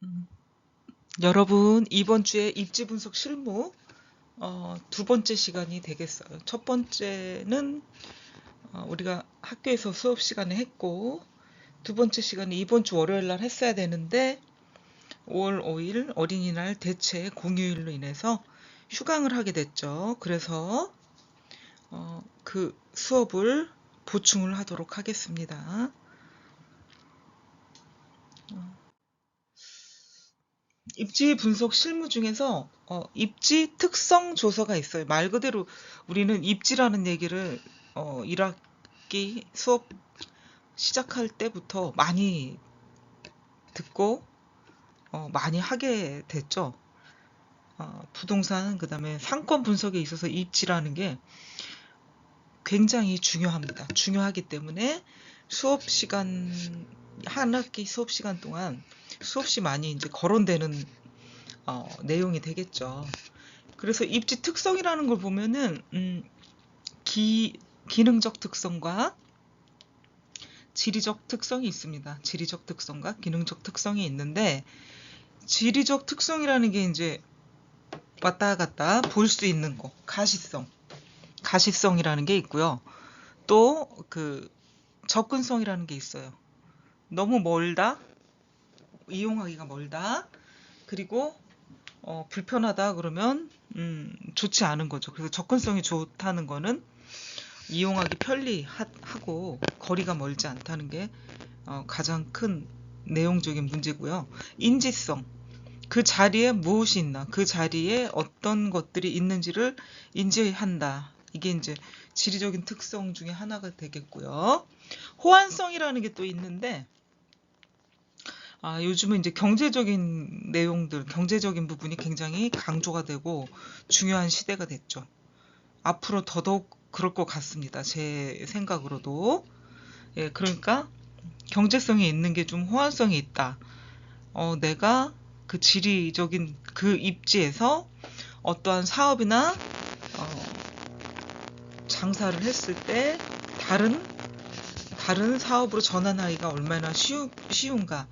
음, 여러분, 이번 주에 입지 분석 실무 두 번째 시간이 되겠어요. 첫 번째는 우리가 학교에서 수업 시간에 했고, 두 번째 시간은 이번 주 월요일 날 했어야 되는데 5월 5일 어린이날 대체 공휴일로 인해서 휴강을 하게 됐죠. 그래서 그 수업을 보충을 하도록 하겠습니다. 입지 분석 실무 중에서 입지 특성 조서가 있어요. 말 그대로 우리는 입지라는 얘기를 1학기 수업 시작할 때부터 많이 듣고 많이 하게 됐죠. 부동산 그다음에 상권 분석에 있어서 입지라는 게 굉장히 중요합니다. 중요하기 때문에 수업 시간 한 학기 수업 시간 동안 수없이 많이 이제 거론되는 내용이 되겠죠. 그래서 입지 특성이라는 걸 보면은 기능적 특성과 지리적 특성이 있습니다. 지리적 특성과 기능적 특성이 있는데 지리적 특성이라는 게 이제 왔다 갔다 볼 수 있는 거, 가시성이라는 게 있고요. 또 그 접근성이라는 게 있어요. 너무 멀다, 이용하기가 멀다, 그리고 불편하다 그러면 좋지 않은 거죠. 그래서 접근성이 좋다는 거는 이용하기 편리하고 거리가 멀지 않다는 게 가장 큰 내용적인 문제고요. 인지성, 그 자리에 무엇이 있나, 그 자리에 어떤 것들이 있는지를 인지한다. 이게 이제 지리적인 특성 중에 하나가 되겠고요. 호환성이라는 게 또 있는데 요즘은 이제 경제적인 내용들, 경제적인 부분이 굉장히 강조가 되고 중요한 시대가 됐죠. 앞으로 더더욱 그럴 것 같습니다. 제 생각으로도. 예, 그러니까 경제성이 있는 게 좀 호환성이 있다. 내가 그 지리적인 그 입지에서 어떠한 사업이나 장사를 했을 때 다른 사업으로 전환하기가 얼마나 쉬운가,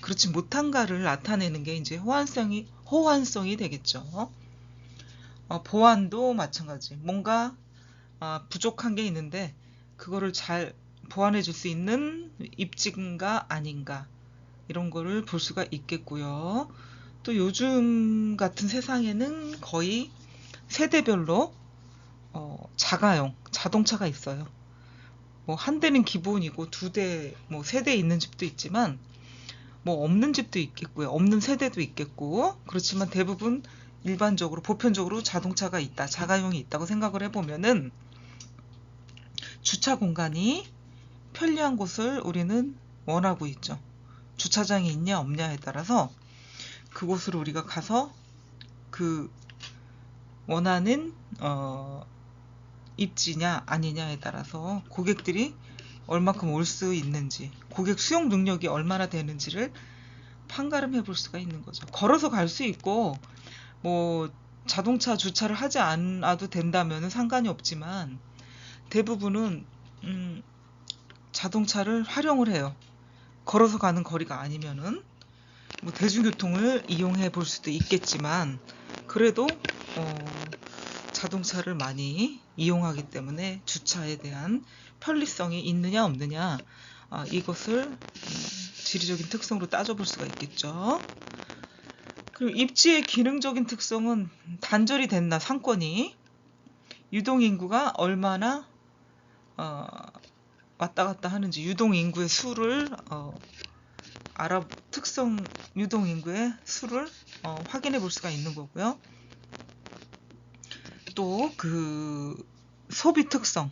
그렇지 못한가를 나타내는 게 이제 호환성이 되겠죠. 보완도 마찬가지. 뭔가 부족한 게 있는데 그거를 잘 보완해 줄 수 있는 입지인가 아닌가, 이런 거를 볼 수가 있겠고요. 또 요즘 같은 세상에는 거의 세대별로 자가용 자동차가 있어요. 뭐 한 대는 기본이고 두 대, 뭐 세 대 있는 집도 있지만 뭐 없는 집도 있겠고요. 없는 세대도 있겠고, 그렇지만 대부분 일반적으로 보편적으로 자동차가 있다, 자가용이 있다고 생각을 해보면은 주차 공간이 편리한 곳을 우리는 원하고 있죠. 주차장이 있냐 없냐에 따라서 그곳으로 우리가 가서 그 원하는 입지냐 아니냐에 따라서 고객들이 얼마큼 올 수 있는지, 고객 수용 능력이 얼마나 되는지를 판가름해 볼 수가 있는 거죠. 걸어서 갈 수 있고 뭐 자동차 주차를 하지 않아도 된다면 상관이 없지만 대부분은 자동차를 활용을 해요. 걸어서 가는 거리가 아니면은 뭐 대중교통을 이용해 볼 수도 있겠지만 그래도 자동차를 많이 이용하기 때문에 주차에 대한 편리성이 있느냐 없느냐, 이것을 지리적인 특성으로 따져볼 수가 있겠죠. 그리고 입지의 기능적인 특성은 단절이 됐나, 상권이 유동인구가 얼마나 어, 왔다 갔다 하는지, 유동인구의 수를 특성 유동인구의 수를 확인해 볼 수가 있는 거고요. 또 그 소비 특성,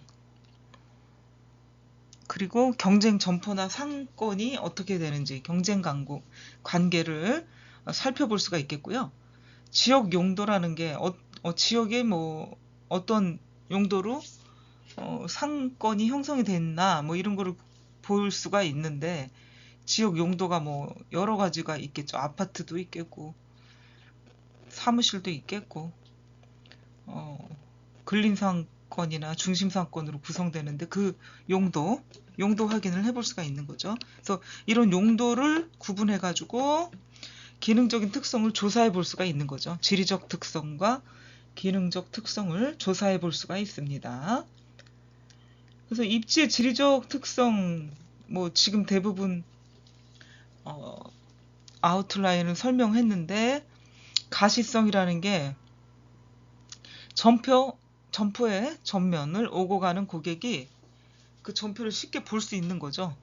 그리고 경쟁 점포나 상권이 어떻게 되는지, 경쟁 관계를 살펴볼 수가 있겠고요. 지역 용도라는 게 지역에 뭐 어떤 용도로 상권이 형성이 됐나, 뭐 이런 거를 볼 수가 있는데 지역 용도가 뭐 여러 가지가 있겠죠. 아파트도 있겠고 사무실도 있겠고 어, 근린상권이나 중심상권으로 구성되는데 그 용도 확인을 해볼 수가 있는 거죠. 그래서 이런 용도를 구분해 가지고 기능적인 특성을 조사해 볼 수가 있는 거죠. 지리적 특성과 기능적 특성을 조사해 볼 수가 있습니다. 그래서 입지의 지리적 특성, 뭐 지금 대부분 아웃라인을 설명했는데, 가시성이라는 게 점포의 전면을 오고 가는 고객이 그 점표를 쉽게 볼 수 있는 거죠.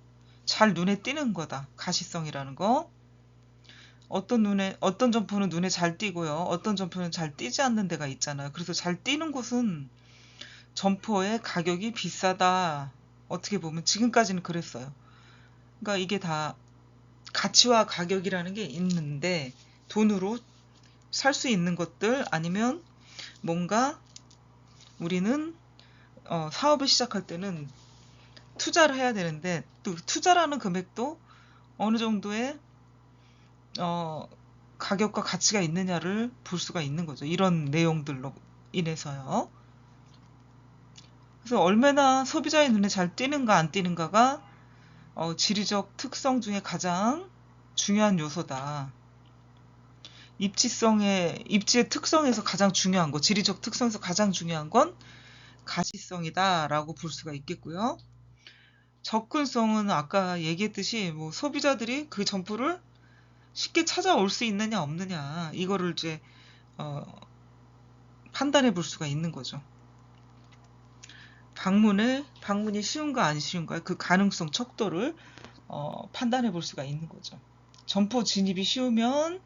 잘 눈에 띄는 거다. 가시성이라는 거. 어떤 점포는 눈에 잘 띄고요. 어떤 점포는 잘 띄지 않는 데가 있잖아요. 그래서 잘 띄는 곳은 점포의 가격이 비싸다. 어떻게 보면 지금까지는 그랬어요. 그러니까 이게 다 가치와 가격이라는 게 있는데, 돈으로 살 수 있는 것들, 아니면 뭔가 우리는 사업을 시작할 때는 투자를 해야 되는데, 또 투자라는 금액도 어느 정도의 가격과 가치가 있느냐를 볼 수가 있는 거죠. 이런 내용들로 인해서요. 그래서 얼마나 소비자의 눈에 잘 띄는가 안 띄는가가 지리적 특성 중에 가장 중요한 요소다. 입지의 특성에서 가장 중요한 거, 지리적 특성에서 가장 중요한 건 가시성이다라고 볼 수가 있겠고요. 접근성은 아까 얘기했듯이 뭐 소비자들이 그 점포를 쉽게 찾아올 수 있느냐 없느냐, 이거를 이제 판단해 볼 수가 있는 거죠. 방문이 쉬운가 안 쉬운가, 그 가능성 척도를 판단해 볼 수가 있는 거죠. 점포 진입이 쉬우면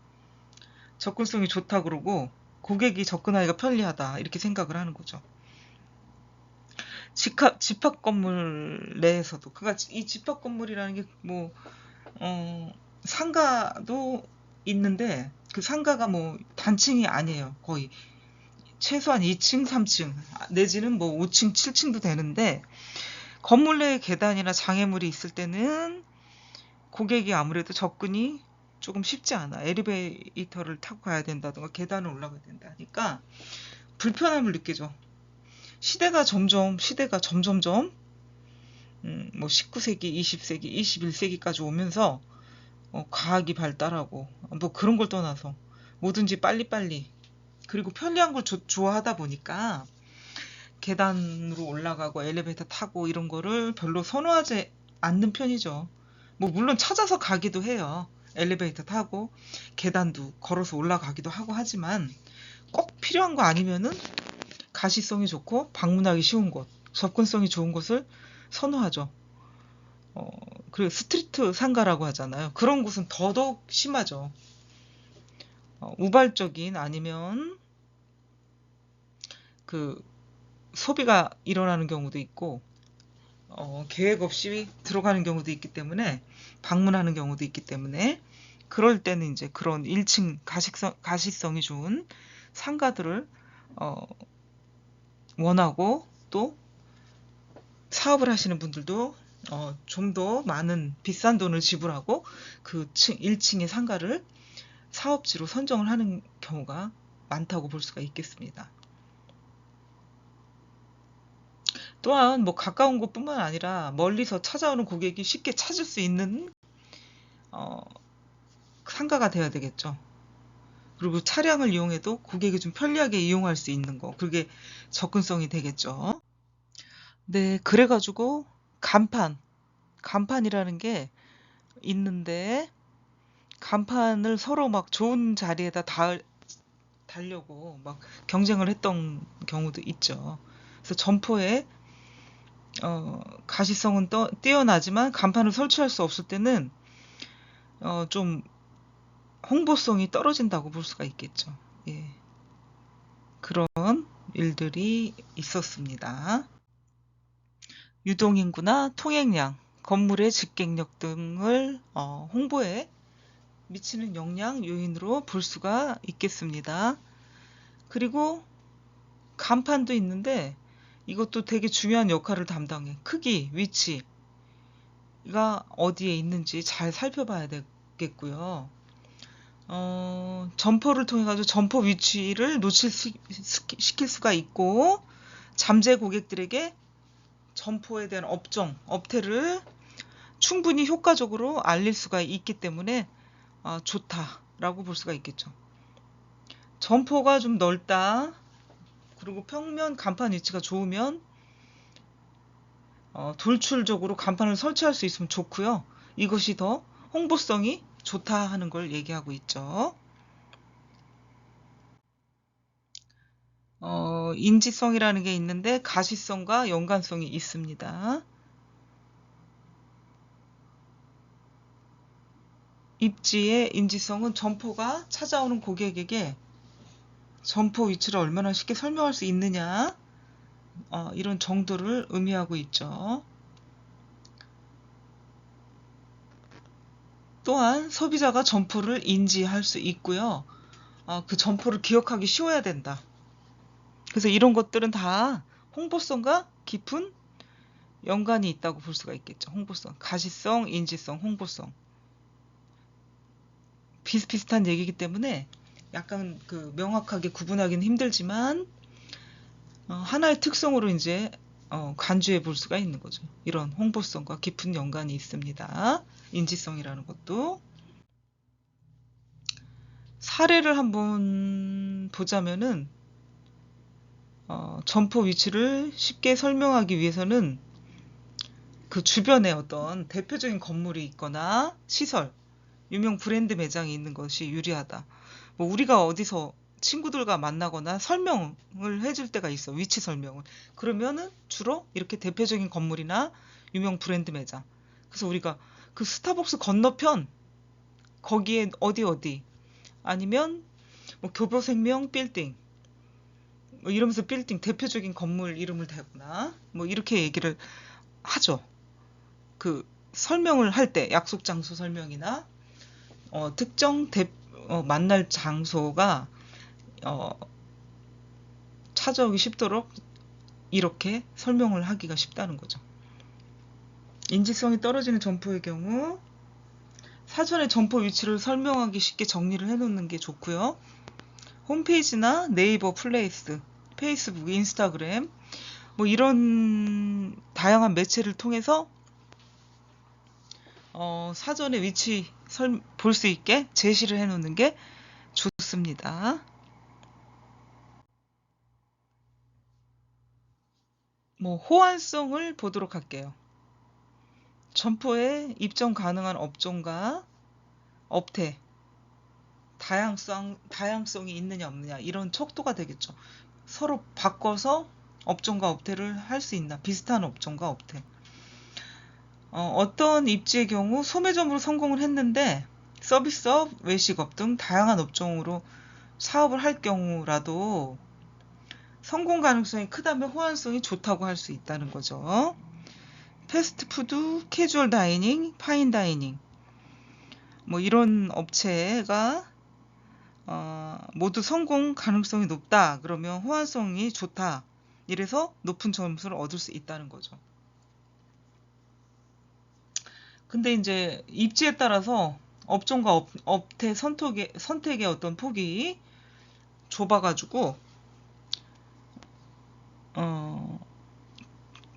접근성이 좋다 그러고, 고객이 접근하기가 편리하다 이렇게 생각을 하는 거죠. 집합 건물 내에서도, 그러니까 이 집합 건물이라는 게 뭐 상가도 있는데, 그 상가가 뭐 단층이 아니에요. 거의 최소한 2층, 3층 내지는 뭐 5층, 7층도 되는데, 건물 내에 계단이나 장애물이 있을 때는 고객이 아무래도 접근이 조금 쉽지 않아. 엘리베이터를 타고 가야 된다든가 계단을 올라가야 된다 하니까 불편함을 느끼죠. 시대가 점점점 뭐 19세기, 20세기, 21세기까지 오면서 과학이 발달하고 뭐 그런 걸 떠나서 뭐든지 빨리빨리, 그리고 편리한 걸 좋아하다 보니까 계단으로 올라가고 엘리베이터 타고 이런 거를 별로 선호하지 않는 편이죠. 뭐 물론 찾아서 가기도 해요. 엘리베이터 타고 계단도 걸어서 올라가기도 하고 하지만, 꼭 필요한 거 아니면은 가시성이 좋고 방문하기 쉬운 곳, 접근성이 좋은 곳을 선호하죠. 그리고 스트리트 상가라고 하잖아요. 그런 곳은 더더욱 심하죠. 우발적인, 아니면 그 소비가 일어나는 경우도 있고, 계획 없이 들어가는 경우도 있기 때문에, 방문하는 경우도 있기 때문에, 그럴 때는 이제 그런 1층 가시성이 좋은 상가들을 원하고, 또 사업을 하시는 분들도 좀 더 많은 비싼 돈을 지불하고 그 1층의 상가를 사업지로 선정을 하는 경우가 많다고 볼 수가 있겠습니다. 또한 뭐 가까운 곳뿐만 아니라 멀리서 찾아오는 고객이 쉽게 찾을 수 있는 상가가 되어야 되겠죠. 그리고 차량을 이용해도 고객이 좀 편리하게 이용할 수 있는 거, 그게 접근성이 되겠죠. 네, 그래가지고 간판이라는 게 있는데, 간판을 서로 막 좋은 자리에다 달려고 막 경쟁을 했던 경우도 있죠. 그래서 점포에 가시성은 뛰어나지만 간판을 설치할 수 없을 때는 좀 홍보성이 떨어진다고 볼 수가 있겠죠. 예. 그런 일들이 있었습니다. 유동인구나 통행량, 건물의 집객력 등을 홍보에 미치는 영향 요인으로 볼 수가 있겠습니다. 그리고 간판도 있는데, 이것도 되게 중요한 역할을 담당해. 크기, 위치가 어디에 있는지 잘 살펴봐야 되겠고요. 점포를 통해 가지고 점포 위치를 노출시킬 수가 있고, 잠재 고객들에게 점포에 대한 업태를 충분히 효과적으로 알릴 수가 있기 때문에 좋다 라고 볼 수가 있겠죠. 점포가 좀 넓다. 그리고 평면 간판 위치가 좋으면 돌출적으로 간판을 설치할 수 있으면 좋고요. 이것이 더 홍보성이 좋다 하는 걸 얘기하고 있죠. 인지성이라는 게 있는데 가시성과 연관성이 있습니다. 입지의 인지성은 점포가 찾아오는 고객에게 점포 위치를 얼마나 쉽게 설명할 수 있느냐, 이런 정도를 의미하고 있죠. 또한 소비자가 점포를 인지할 수 있고요. 그 점포를 기억하기 쉬워야 된다. 그래서 이런 것들은 다 홍보성과 깊은 연관이 있다고 볼 수가 있겠죠. 홍보성, 가시성, 인지성, 홍보성. 비슷비슷한 얘기이기 때문에 약간 명확하게 구분하기는 힘들지만 하나의 특성으로 이제 간주해 볼 수가 있는 거죠. 이런 홍보성과 깊은 연관이 있습니다. 인지성이라는 것도. 사례를 한번 보자면은 점포 위치를 쉽게 설명하기 위해서는 그 주변에 어떤 대표적인 건물이 있거나 시설, 유명 브랜드 매장이 있는 것이 유리하다. 뭐 우리가 어디서 친구들과 만나거나 설명을 해줄 때가 있어. 위치 설명을. 그러면은 주로 이렇게 대표적인 건물이나 유명 브랜드 매장. 그래서 우리가 그 스타벅스 건너편 거기에 어디 아니면 뭐 교보생명 빌딩 뭐 이러면서 빌딩 대표적인 건물 이름을 대거나 뭐 이렇게 얘기를 하죠. 그 설명을 할 때 약속 장소 설명이나 특정 만날 장소가 찾아오기 쉽도록 이렇게 설명을 하기가 쉽다는 거죠. 인지성이 떨어지는 점포의 경우 사전에 점포 위치를 설명하기 쉽게 정리를 해놓는 게 좋고요. 홈페이지나 네이버 플레이스, 페이스북, 인스타그램 뭐 이런 다양한 매체를 통해서 사전에 위치 볼 수 있게 제시를 해놓는 게 좋습니다. 뭐 호환성을 보도록 할게요. 점포에 입점 가능한 업종과 업태, 다양성이 있느냐 없느냐 이런 척도가 되겠죠. 서로 바꿔서 업종과 업태를 할 수 있나, 비슷한 업종과 업태. 어떤 입지의 경우 소매점으로 성공을 했는데 서비스업, 외식업 등 다양한 업종으로 사업을 할 경우라도 성공 가능성이 크다면 호환성이 좋다고 할 수 있다는 거죠. 패스트푸드, 캐주얼 다이닝, 파인 다이닝 뭐 이런 업체가 모두 성공 가능성이 높다. 그러면 호환성이 좋다. 이래서 높은 점수를 얻을 수 있다는 거죠. 근데 이제 입지에 따라서 업종과 업태 선택의 어떤 폭이 좁아가지고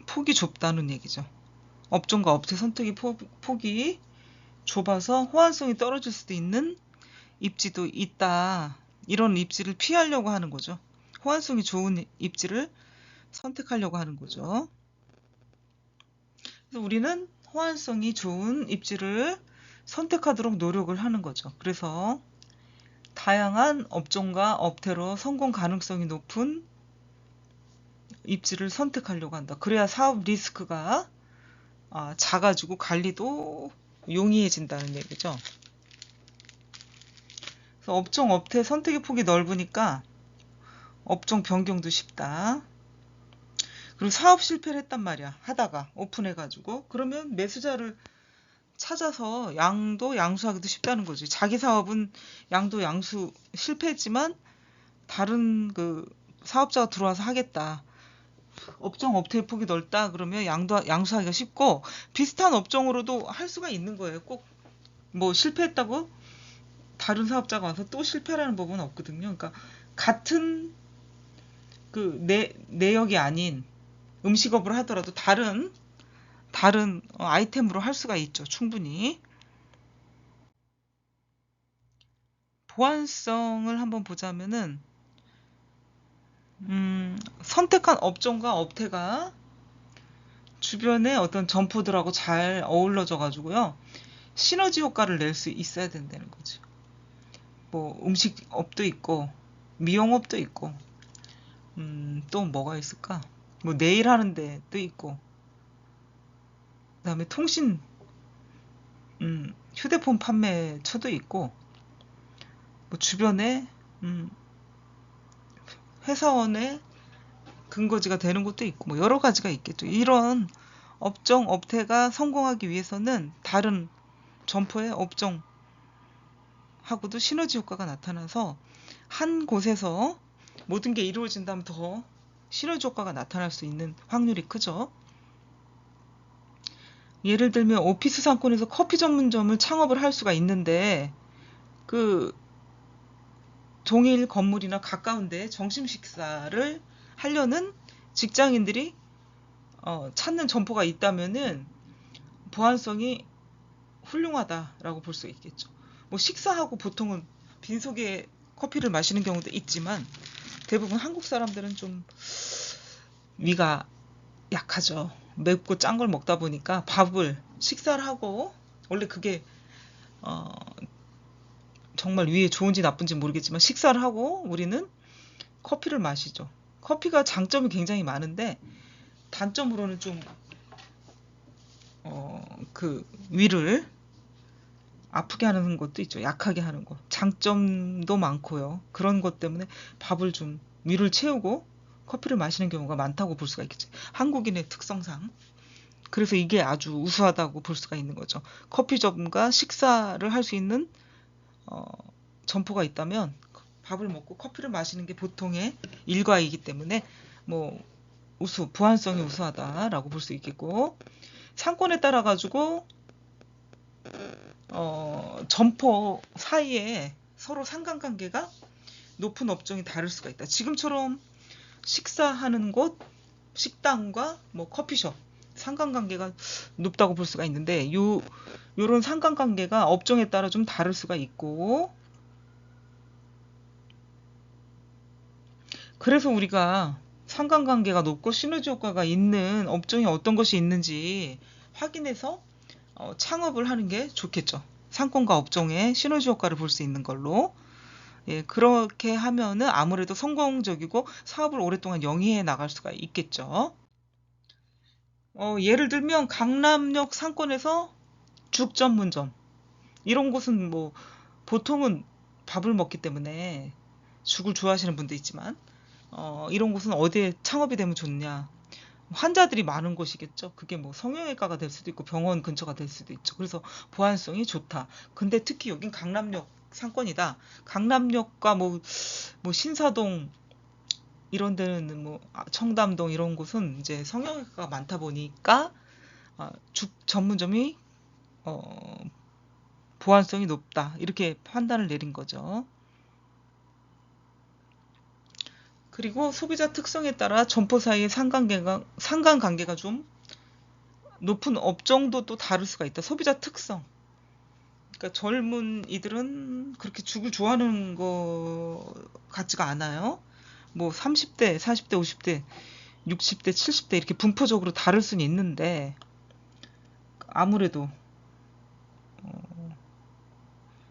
폭이 좁다는 얘기죠. 업종과 업체 선택의 폭이 좁아서 호환성이 떨어질 수도 있는 입지도 있다. 이런 입지를 피하려고 하는 거죠. 호환성이 좋은 입지를 선택하려고 하는 거죠. 그래서 우리는 호환성이 좋은 입지를 선택하도록 노력을 하는 거죠. 그래서 다양한 업종과 업태로 성공 가능성이 높은 입지를 선택하려고 한다. 그래야 사업 리스크가 작아지고 관리도 용이해진다는 얘기죠. 그래서 업종, 업태 선택의 폭이 넓으니까 업종 변경도 쉽다. 그리고 사업 실패를 했단 말이야. 하다가 오픈해가지고 그러면 매수자를 찾아서 양수하기도 쉽다는 거지. 자기 사업은 양수 실패했지만 다른 사업자가 들어와서 하겠다. 업종 업태의 폭이 넓다 그러면 양수하기가 쉽고 비슷한 업종으로도 할 수가 있는 거예요. 꼭 뭐 실패했다고 다른 사업자가 와서 또 실패라는 법은 없거든요. 그러니까 같은 내역이 아닌 음식업을 하더라도 다른 아이템으로 할 수가 있죠. 충분히. 보완성을 한번 보자면은 선택한 업종과 업태가 주변의 어떤 점포들하고 잘 어우러져 가지고요. 시너지 효과를 낼 수 있어야 된다는 거죠. 뭐 음식업도 있고 미용업도 있고 또 뭐가 있을까? 뭐 네일 하는 데도 있고 그다음에 통신 휴대폰 판매처도 있고 뭐 주변에 회사원의 근거지가 되는 곳도 있고 뭐 여러 가지가 있겠죠. 이런 업종 업태가 성공하기 위해서는 다른 점포의 업종하고도 시너지 효과가 나타나서 한 곳에서 모든 게 이루어진다면 더 시너지 효과가 나타날 수 있는 확률이 크죠. 예를 들면 오피스 상권에서 커피 전문점을 창업을 할 수가 있는데 그 동일 건물이나 가까운데 점심 식사를 하려는 직장인들이 찾는 점포가 있다면은 보안성이 훌륭하다라고 볼 수 있겠죠. 뭐 식사하고 보통은 빈속에 커피를 마시는 경우도 있지만 대부분 한국 사람들은 좀 위가 약하죠. 맵고 짠 걸 먹다 보니까 밥을 식사를 하고 원래 그게 어, 정말 위에 좋은지 나쁜지 모르겠지만 식사를 하고 우리는 커피를 마시죠. 커피가 장점이 굉장히 많은데 단점으로는 좀 그 위를 아프게 하는 것도 있죠. 약하게 하는 것. 장점도 많고요. 그런 것 때문에 밥을 좀 위를 채우고 커피를 마시는 경우가 많다고 볼 수가 있겠죠. 한국인의 특성상. 그래서 이게 아주 우수하다고 볼 수가 있는 거죠. 커피점과 식사를 할 수 있는 어, 점포가 있다면 밥을 먹고 커피를 마시는 게 보통의 일과이기 때문에 뭐 보안성이 우수하다라고 볼 수 있겠고 상권에 따라 가지고 점포 사이에 서로 상관관계가 높은 업종이 다를 수가 있다. 지금처럼 식사하는 곳, 식당과 뭐 커피숍 상관관계가 높다고 볼 수가 있는데 요런 상관관계가 업종에 따라 좀 다를 수가 있고 그래서 우리가 상관관계가 높고 시너지 효과가 있는 업종이 어떤 것이 있는지 확인해서 창업을 하는 게 좋겠죠. 상권과 업종의 시너지 효과를 볼 수 있는 걸로. 예, 그렇게 하면은 아무래도 성공적이고 사업을 오랫동안 영위해 나갈 수가 있겠죠. 예를 들면 강남역 상권에서 죽 전문점. 이런 곳은 뭐 보통은 밥을 먹기 때문에 죽을 좋아하시는 분도 있지만 이런 곳은 어디에 창업이 되면 좋냐. 환자들이 많은 곳이겠죠. 그게 뭐 성형외과가 될 수도 있고 병원 근처가 될 수도 있죠. 그래서 보안성이 좋다. 근데 특히 여긴 강남역 상권이다. 강남역과 뭐 신사동 이런 데는 뭐 청담동 이런 곳은 이제 성형외과가 많다 보니까 죽 전문점이 어, 보안성이 높다. 이렇게 판단을 내린 거죠. 그리고 소비자 특성에 따라 점포 사이의 상관관계가 좀 높은 업종도 또 다를 수가 있다. 소비자 특성. 그러니까 젊은 이들은 그렇게 죽을 좋아하는 거 같지가 않아요. 뭐 30대, 40대, 50대, 60대, 70대 이렇게 분포적으로 다를 수는 있는데 아무래도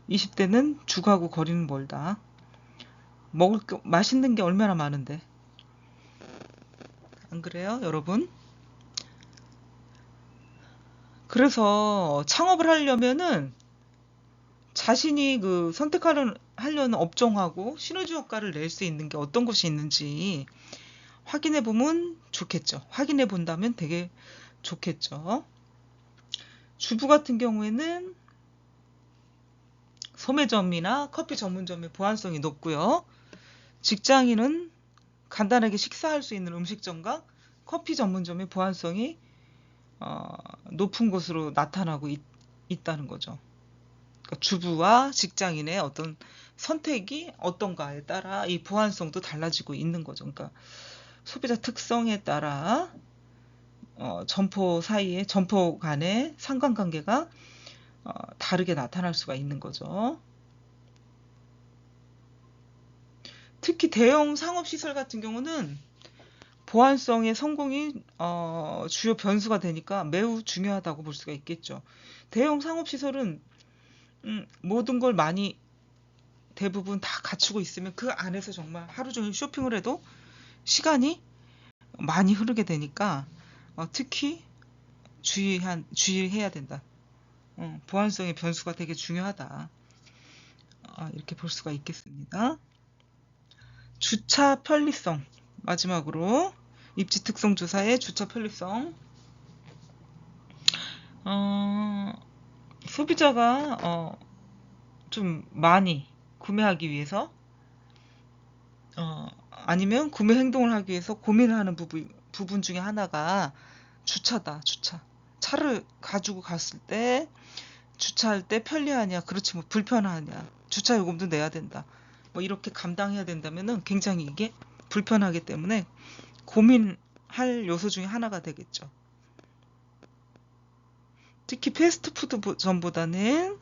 20대는 죽하고 거리는 멀다. 맛있는 게 얼마나 많은데. 안 그래요, 여러분? 그래서 창업을 하려면은 자신이 그 하려는 업종하고 시너지 효과를 낼 수 있는 게 어떤 것이 있는지 확인해 보면 좋겠죠. 확인해 본다면 되게 좋겠죠. 주부 같은 경우에는 소매점이나 커피 전문점의 보안성이 높고요. 직장인은 간단하게 식사할 수 있는 음식점과 커피 전문점의 보안성이 높은 것으로 나타나고 있다는 거죠. 그러니까 주부와 직장인의 어떤 선택이 어떤가에 따라 이 보안성도 달라지고 있는 거죠. 그러니까 소비자 특성에 따라 점포 간의 상관관계가 다르게 나타날 수가 있는 거죠. 특히 대형 상업시설 같은 경우는 보안성의 성공이 주요 변수가 되니까 매우 중요하다고 볼 수가 있겠죠. 대형 상업시설은 모든 걸 많이 대부분 다 갖추고 있으면 그 안에서 정말 하루 종일 쇼핑을 해도 시간이 많이 흐르게 되니까 특히 주의해야 된다. 보안성의 변수가 되게 중요하다. 이렇게 볼 수가 있겠습니다. 주차 편리성. 마지막으로 입지 특성 조사의 주차 편리성. 소비자가 좀 많이 구매하기 위해서 아니면 구매 행동을 하기 위해서 고민을 하는 부분 중에 하나가 주차다. 주차. 차를 가지고 갔을 때 주차할 때 편리하냐, 그렇지 뭐 불편하냐, 주차 요금도 내야 된다. 뭐 이렇게 감당해야 된다면은 굉장히 이게 불편하기 때문에 고민할 요소 중에 하나가 되겠죠. 특히 패스트푸드점보다는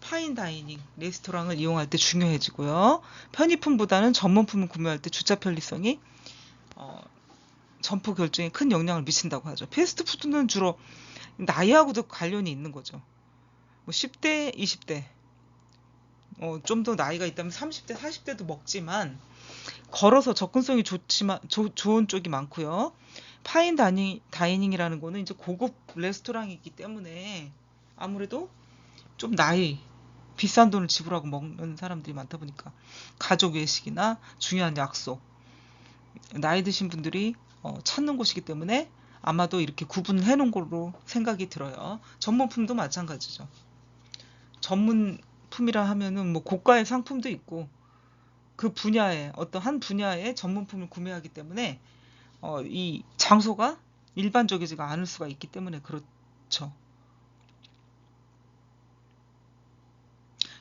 파인다이닝, 레스토랑을 이용할 때 중요해지고요. 편의품보다는 전문품을 구매할 때 주차 편리성이 점포 결정에 큰 영향을 미친다고 하죠. 패스트푸드는 주로 나이하고도 관련이 있는 거죠. 뭐 10대, 20대, 좀 더 나이가 있다면 30대, 40대도 먹지만 걸어서 접근성이 좋은 쪽이 많고요. 파인 다이닝이라는 거는 이제 고급 레스토랑이기 때문에 아무래도 좀 비싼 돈을 지불하고 먹는 사람들이 많다 보니까 가족 외식이나 중요한 약속, 나이 드신 분들이 찾는 곳이기 때문에 아마도 이렇게 구분해 놓은 걸로 생각이 들어요. 전문품도 마찬가지죠. 전문품이라 하면은 뭐 고가의 상품도 있고 그 분야에 어떤 한 분야의 전문품을 구매하기 때문에 이 장소가 일반적이지가 않을 수가 있기 때문에 그렇죠.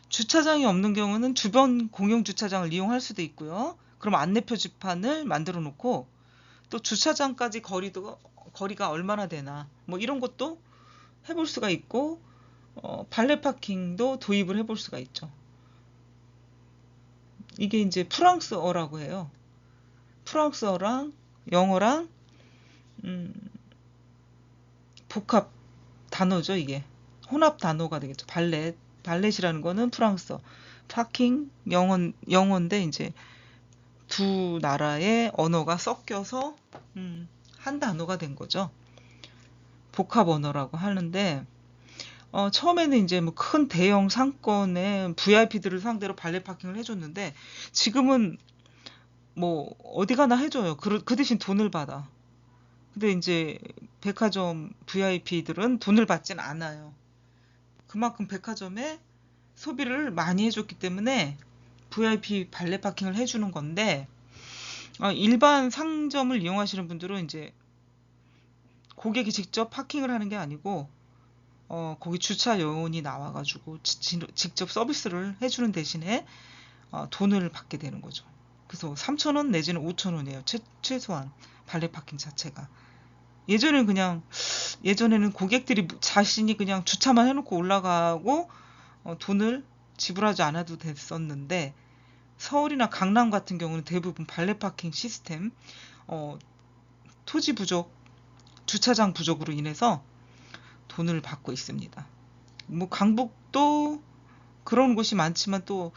주차장이 없는 경우는 주변 공용 주차장을 이용할 수도 있고요. 그럼 안내 표지판을 만들어 놓고 또 주차장까지 거리가 얼마나 되나 뭐 이런 것도 해볼 수가 있고 발레 파킹도 도입을 해볼 수가 있죠. 이게 이제 프랑스어라고 해요. 프랑스어랑 영어랑 복합 단어죠, 이게. 혼합 단어가 되겠죠. 발렛이라는 거는 프랑스어. 파킹 영어인데 이제 두 나라의 언어가 섞여서 한 단어가 된 거죠. 복합 언어라고 하는데 처음에는 이제 뭐 큰 대형 상권의 VIP들을 상대로 발렛 파킹을 해줬는데 지금은 뭐 어디 가나 해줘요. 그 대신 돈을 받아. 근데 이제 백화점 VIP들은 돈을 받진 않아요. 그만큼 백화점에 소비를 많이 해줬기 때문에 VIP 발렛 파킹을 해주는 건데 일반 상점을 이용하시는 분들은 이제 고객이 직접 파킹을 하는 게 아니고 거기 주차 요원이 나와가지고 직접 서비스를 해주는 대신에 돈을 받게 되는 거죠. 그래서 3,000원 내지는 5,000원이에요. 최소한 발렛 파킹 자체가. 예전에는 고객들이 자신이 그냥 주차만 해놓고 올라가고 돈을 지불하지 않아도 됐었는데 서울이나 강남 같은 경우는 대부분 발렛 파킹 시스템, 토지 부족, 주차장 부족으로 인해서 돈을 받고 있습니다. 뭐 강북도 그런 곳이 많지만 또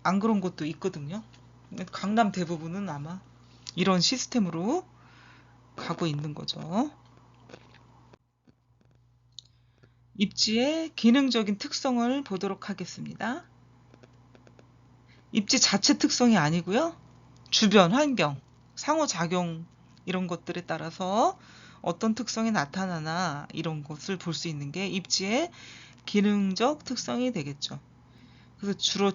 안 그런 곳도 있거든요. 강남 대부분은 아마 이런 시스템으로 가고 있는 거죠. 입지의 기능적인 특성을 보도록 하겠습니다. 입지 자체 특성이 아니고요. 주변 환경, 상호작용 이런 것들에 따라서 어떤 특성이 나타나나 이런 것을 볼 수 있는 게 입지의 기능적 특성이 되겠죠. 그래서 주로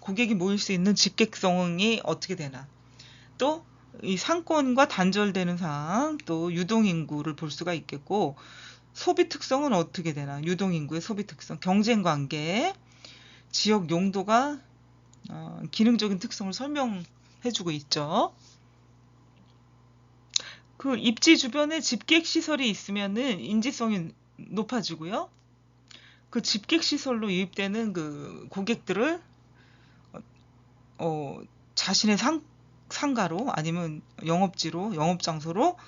고객이 모일 수 있는 집객성이 어떻게 되나. 또 이 상권과 단절되는 상황, 또 유동인구를 볼 수가 있겠고 소비 특성은 어떻게 되나. 유동인구의 소비 특성, 경쟁관계, 지역 용도가 기능적인 특성을 설명해주고 있죠. 그 입지 주변에 집객 시설이 있으면은 인지성이 높아지고요. 그 집객 시설로 유입되는 그 고객들을 어, 자신의 상가로 아니면 영업지로 영업장소로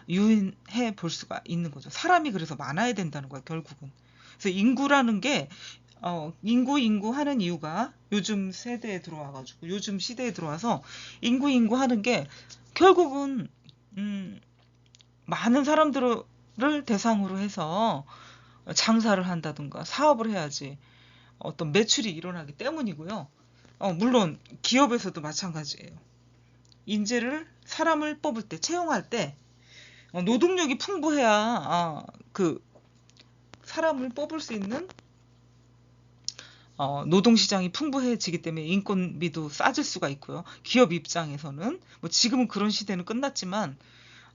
유인해 볼 수가 있는 거죠. 사람이 그래서 많아야 된다는 거야, 결국은. 그래서 인구라는 게 인구 하는 이유가 요즘 세대에 들어와가지고 요즘 시대에 들어와서 인구 하는 게 결국은 음, 많은 사람들을 대상으로 해서 장사를 한다든가 사업을 해야지 어떤 매출이 일어나기 때문이고요. 물론 기업에서도 마찬가지예요. 사람을 뽑을 때, 채용할 때 노동력이 풍부해야 그 사람을 뽑을 수 있는 노동시장이 풍부해지기 때문에 인건비도 싸질 수가 있고요. 기업 입장에서는 뭐 지금은 그런 시대는 끝났지만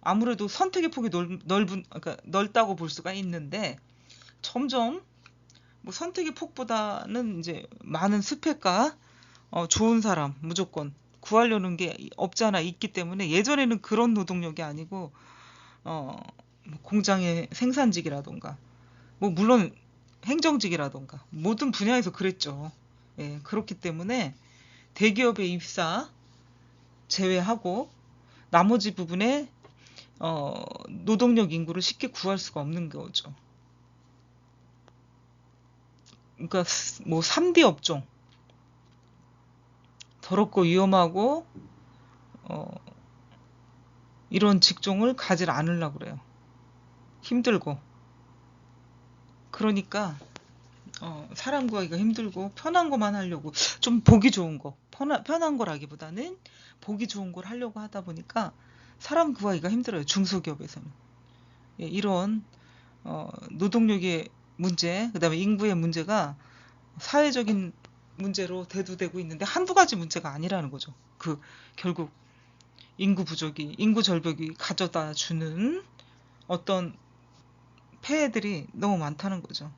아무래도 선택의 폭이 그러니까 넓다고 볼 수가 있는데 점점 뭐 선택의 폭보다는 이제 많은 스펙과 좋은 사람 무조건 구하려는 게 없잖아 있기 때문에 예전에는 그런 노동력이 아니고 뭐 공장의 생산직이라던가 뭐 물론 행정직이라던가 모든 분야에서 그랬죠. 예, 그렇기 때문에 대기업에 입사 제외하고 나머지 부분에 노동력 인구를 쉽게 구할 수가 없는 거죠. 그러니까 뭐 3D 업종 더럽고 위험하고 어, 이런 직종을 가질 않으려고 그래요. 힘들고 그러니까 사람 구하기가 힘들고 편한 것만 하려고 좀 보기 좋은 거 편한 거라기보다는 보기 좋은 걸 하려고 하다 보니까 사람 구하기가 힘들어요. 중소기업에서는. 예, 이런 노동력의 문제, 그다음에 인구의 문제가 사회적인 문제로 대두되고 있는데 한두 가지 문제가 아니라는 거죠. 결국 인구 절벽이 가져다 주는 어떤 폐해들이 너무 많다는 거죠.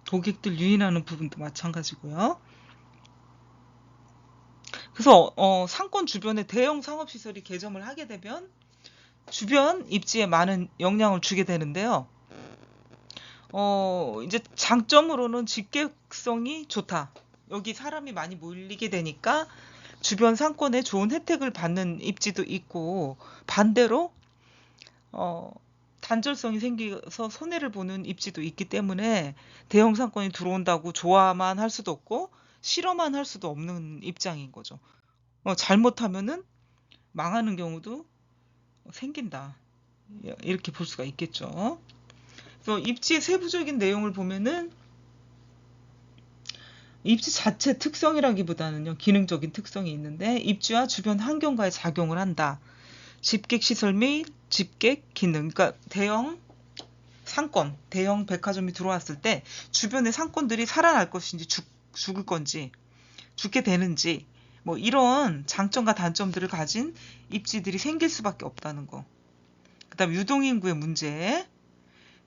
고객들 유인하는 부분도 마찬가지고요. 그래서 상권 주변에 대형 상업시설이 개점을 하게 되면 주변 입지에 많은 영향을 주게 되는데요. 이제 장점으로는 집객성이 좋다. 여기 사람이 많이 몰리게 되니까 주변 상권에 좋은 혜택을 받는 입지도 있고 반대로 어, 단절성이 생겨서 손해를 보는 입지도 있기 때문에 대형 상권이 들어온다고 좋아만 할 수도 없고 싫어만 할 수도 없는 입장인 거죠. 잘못하면은 망하는 경우도 생긴다. 이렇게 볼 수가 있겠죠. 그래서 입지의 세부적인 내용을 보면은 입지 자체 특성이라기보다는요, 기능적인 특성이 있는데 입지와 주변 환경과의 작용을 한다. 집객 시설 및 집객 기능, 그러니까 대형 상권, 대형 백화점이 들어왔을 때 주변의 상권들이 살아날 것인지 죽을 건지 죽게 되는지 뭐 이런 장점과 단점들을 가진 입지들이 생길 수밖에 없다는 거. 그다음 유동인구의 문제.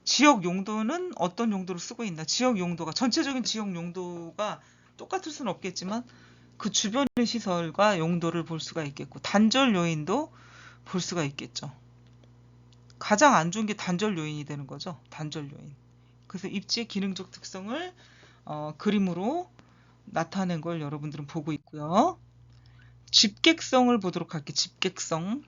지역 용도는 어떤 용도로 쓰고 있나? 지역 용도가 전체적인 지역 용도가 똑같을 수는 없겠지만 그 주변의 시설과 용도를 볼 수가 있겠고 단절 요인도 볼 수가 있겠죠. 가장 안 좋은 게 단절 요인이 되는 거죠. 단절 요인. 그래서 입지의 기능적 특성을 그림으로 나타낸 걸 여러분들은 보고 있고요. 집객성을 보도록 할게요. 집객성.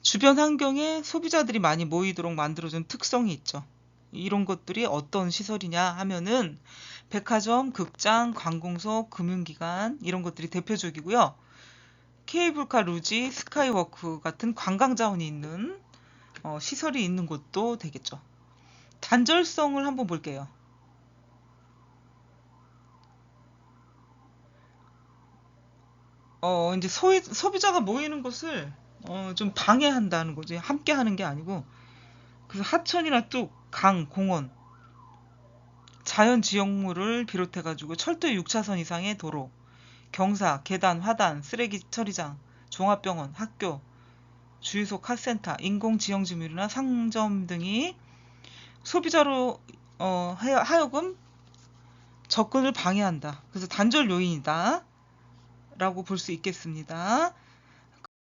주변 환경에 소비자들이 많이 모이도록 만들어준 특성이 있죠. 이런 것들이 어떤 시설이냐 하면은 백화점, 극장, 관공서, 금융기관 이런 것들이 대표적이고요. 케이블카, 루지, 스카이워크 같은 관광 자원이 있는 시설이 있는 곳도 되겠죠. 단절성을 한번 볼게요. 이제 소비자가 모이는 것을 좀 방해한다는 거지. 함께 하는 게 아니고. 그래서 하천이나 뚝, 강, 공원, 자연 지형물을 비롯해가지고 철도 6차선 이상의 도로, 경사, 계단, 화단, 쓰레기 처리장, 종합병원, 학교, 주유소, 카센터, 인공지형지물이나 상점 등이 소비자로 하여금 접근을 방해한다. 그래서 단절 요인이다. 라고 볼 수 있겠습니다.